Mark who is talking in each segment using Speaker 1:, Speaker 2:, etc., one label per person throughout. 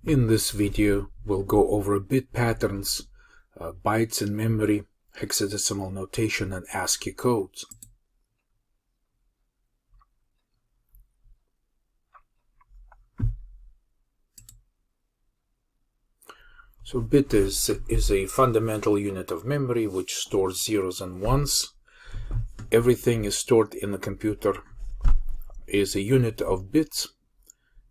Speaker 1: In this video, we'll go over bit patterns, bytes in memory, hexadecimal notation, and ASCII codes. So bit is a fundamental unit of memory which stores zeros and ones. Everything is stored in the computer is a unit of bits.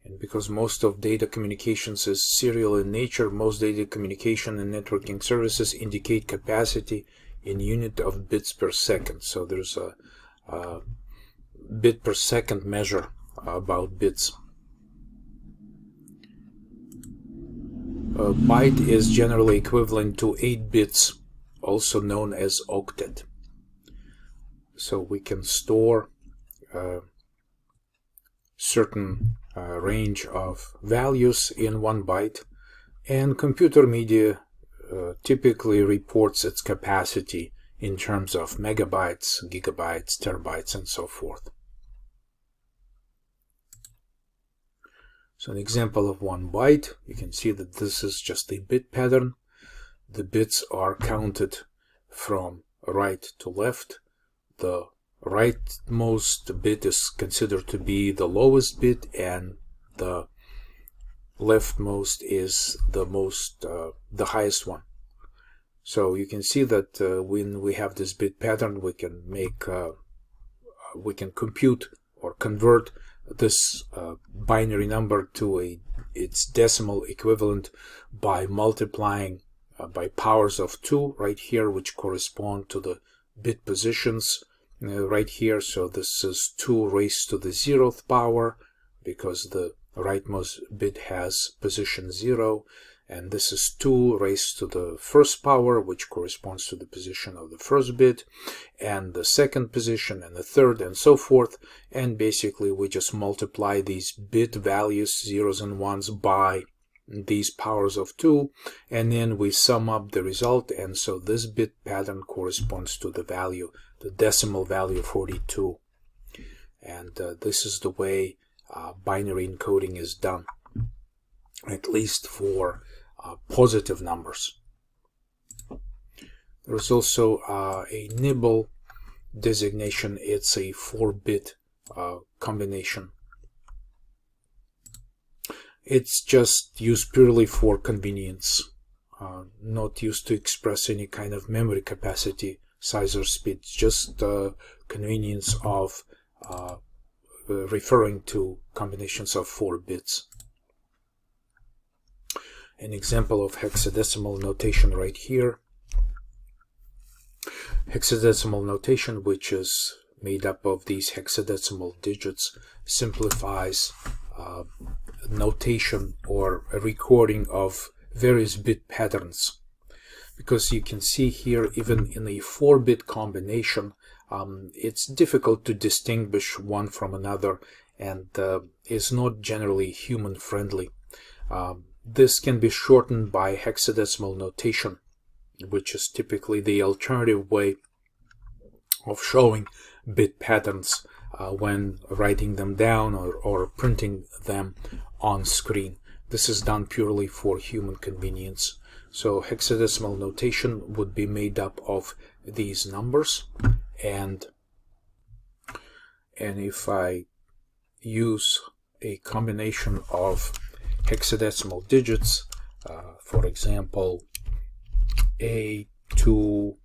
Speaker 1: And because most of data communications is serial in nature, most data communication and networking services indicate capacity in unit of bits per second. So there's a bit per second measure about bits. A byte is generally equivalent to 8 bits, also known as octet. So we can store certain range of values in 1 byte, and computer media typically reports its capacity in terms of megabytes, gigabytes, terabytes, and so forth. So an example of 1 byte, you can see that this is just a bit pattern. The bits are counted from right to left. The rightmost bit is considered to be the lowest bit, and the leftmost is the highest one. So you can see that when we have this bit pattern, we can compute or convert this binary number to its decimal equivalent by multiplying by powers of 2 right here, which correspond to the bit positions right here. So this is 2 raised to the 0th power because the rightmost bit has position 0, and this is 2 raised to the 1st power, which corresponds to the position of the 1st bit, and the 2nd position, and the 3rd, and so forth. And basically we just multiply these bit values, zeros and ones, by these powers of 2, and then we sum up the result, and so this bit pattern corresponds to the value, the decimal value 42. And this is the way binary encoding is done, at least for positive numbers. There's also a nibble designation. It's a 4-bit combination. It's just used purely for convenience, not used to express any kind of memory capacity, size, or speed. It's just convenience of referring to combinations of 4 bits. An example of hexadecimal notation right here. Hexadecimal notation, which is made up of these hexadecimal digits, simplifies notation or a recording of various bit patterns, because you can see here, even in a 4-bit combination, it's difficult to distinguish one from another, and is not generally human friendly. This can be shortened by hexadecimal notation, which is typically the alternative way of showing bit patterns when writing them down or printing them on screen. This is done purely for human convenience. So hexadecimal notation would be made up of these numbers, and if I use a combination of hexadecimal digits, for example A25F,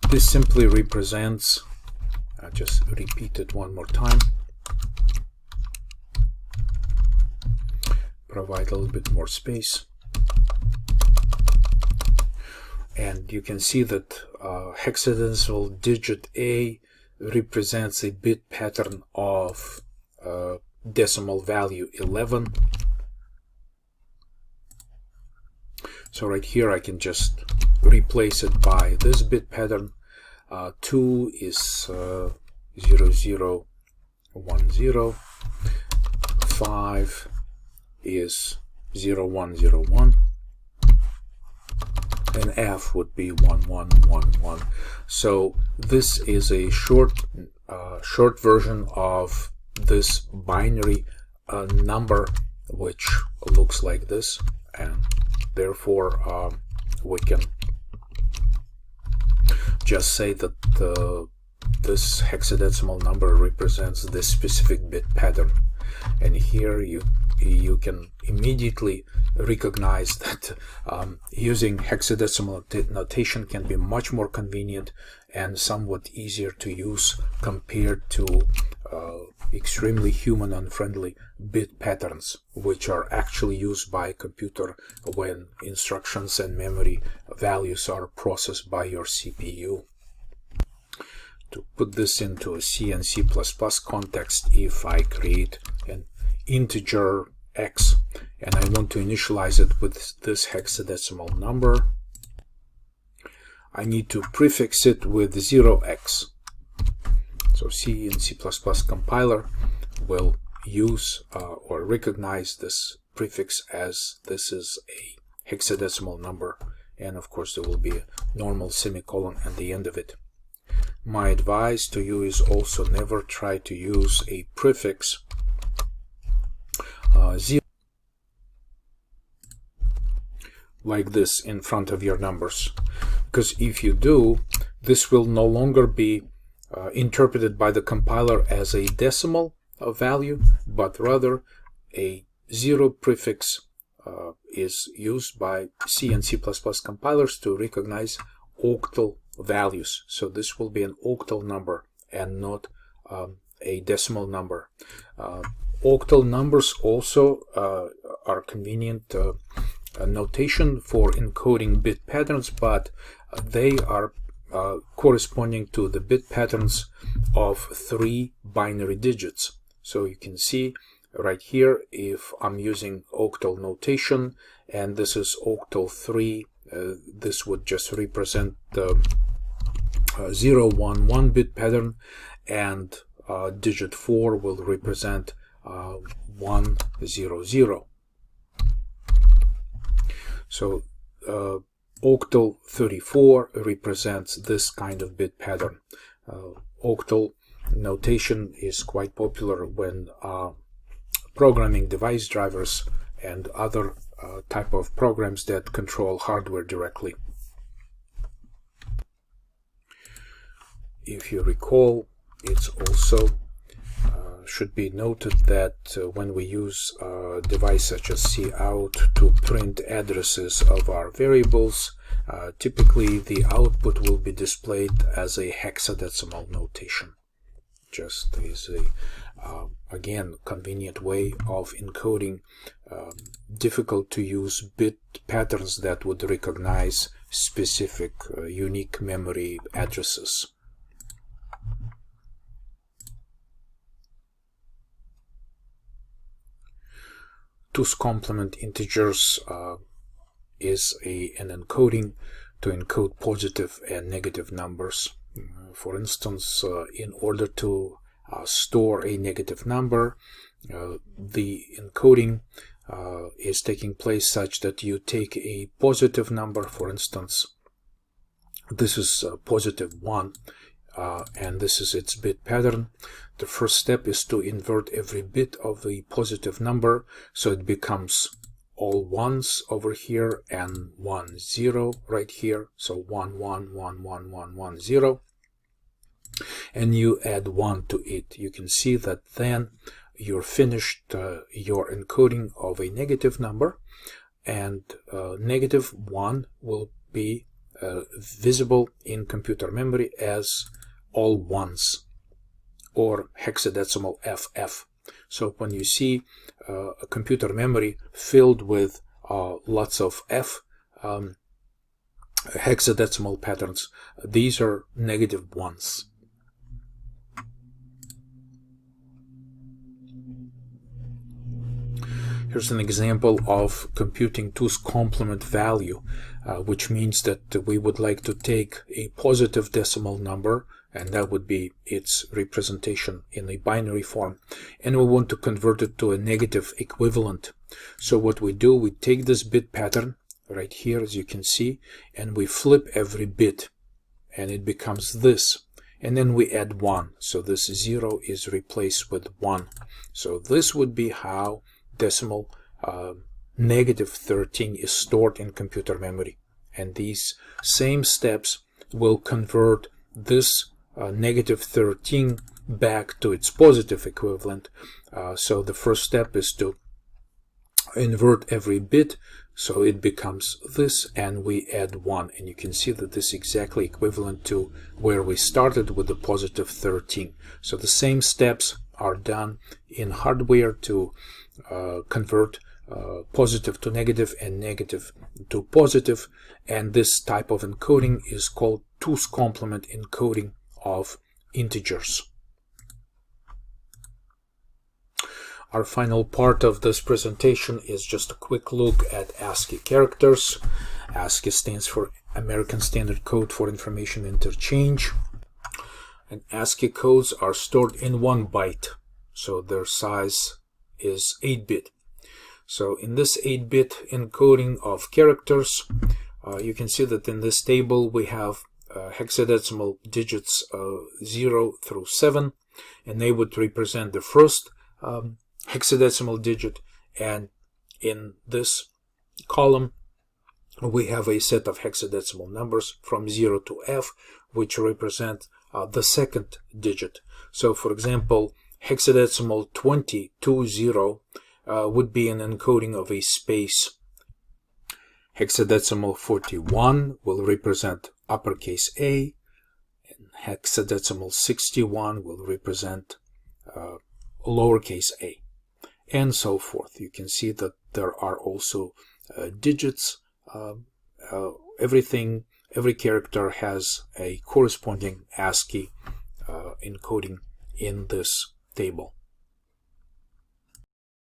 Speaker 1: this simply represents, I'll just repeat it one more time, provide a little bit more space, and you can see that hexadecimal digit A represents a bit pattern of decimal value 11. So right here I can just replace it by this bit pattern. 2 is 0010, 5 is 0101, and F would be 1111. So this is a short version of this binary number, which looks like this, and therefore we can just say that this hexadecimal number represents this specific bit pattern. And here you can immediately recognize that using hexadecimal notation can be much more convenient and somewhat easier to use compared to extremely human unfriendly bit patterns, which are actually used by a computer when instructions and memory values are processed by your CPU. To put this into a C and C++ context, if I create an integer x and I want to initialize it with this hexadecimal number, I need to prefix it with 0x. So C and C++ compiler will use or recognize this prefix as this is a hexadecimal number, and of course there will be a normal semicolon at the end of it. My advice to you is also never try to use a prefix 0 like this in front of your numbers, because if you do, this will no longer be interpreted by the compiler as a decimal value, but rather a 0 prefix is used by C and C++ compilers to recognize octal values. So this will be an octal number and not a decimal number. Octal numbers also are convenient notation for encoding bit patterns, but they are corresponding to the bit patterns of 3 binary digits. So you can see right here, if I'm using octal notation and this is octal 3, this would just represent the 0, 1, 1 bit pattern, and digit 4 will represent 1, 0, 0. So octal 34 represents this kind of bit pattern. Octal notation is quite popular when programming device drivers and other type of programs that control hardware directly. If you recall, it's also should be noted that when we use a device such as cout to print addresses of our variables, typically the output will be displayed as a hexadecimal notation. Just is a again convenient way of encoding difficult to use bit patterns that would recognize specific unique memory addresses. 2's complement integers is an encoding to encode positive and negative numbers. For instance, in order to store a negative number, the encoding is taking place such that you take a positive number. For instance, this is positive 1, and this is its bit pattern. The first step is to invert every bit of the positive number, so it becomes all ones over here and 1 0 right here. So 1 1 1 1 1 1 0, and you add 1 to it. You can see that then you're finished your encoding of a negative number, and negative 1 will be visible in computer memory as all ones, or hexadecimal FF. So when you see a computer memory filled with lots of F hexadecimal patterns, these are negative ones. Here's an example of computing 2's complement value, which means that we would like to take a positive decimal number, and that would be its representation in a binary form, and we want to convert it to a negative equivalent. So what we do, we take this bit pattern right here, as you can see, and we flip every bit, and it becomes this. and then we add 1. So this 0 is replaced with 1. So this would be how decimal negative 13 is stored in computer memory. And these same steps will convert this negative 13 back to its positive equivalent. So the first step is to invert every bit, so it becomes this, and we add 1, and you can see that this is exactly equivalent to where we started with the positive 13. So the same steps are done in hardware to convert positive to negative and negative to positive, and this type of encoding is called 2's complement encoding of integers. Our final part of this presentation is just a quick look at ASCII characters. ASCII stands for American Standard Code for Information Interchange. And ASCII codes are stored in 1 byte, so their size is 8-bit. So in this 8-bit encoding of characters, you can see that in this table we have hexadecimal digits 0 through 7, and they would represent the first hexadecimal digit, and in this column we have a set of hexadecimal numbers from 0 to F, which represent the second digit. So for example, hexadecimal 20 would be an encoding of a space. Hexadecimal 41 will represent uppercase A, and hexadecimal 61 will represent lowercase a, and so forth. You can see that there are also digits. Every character has a corresponding ASCII encoding in this table.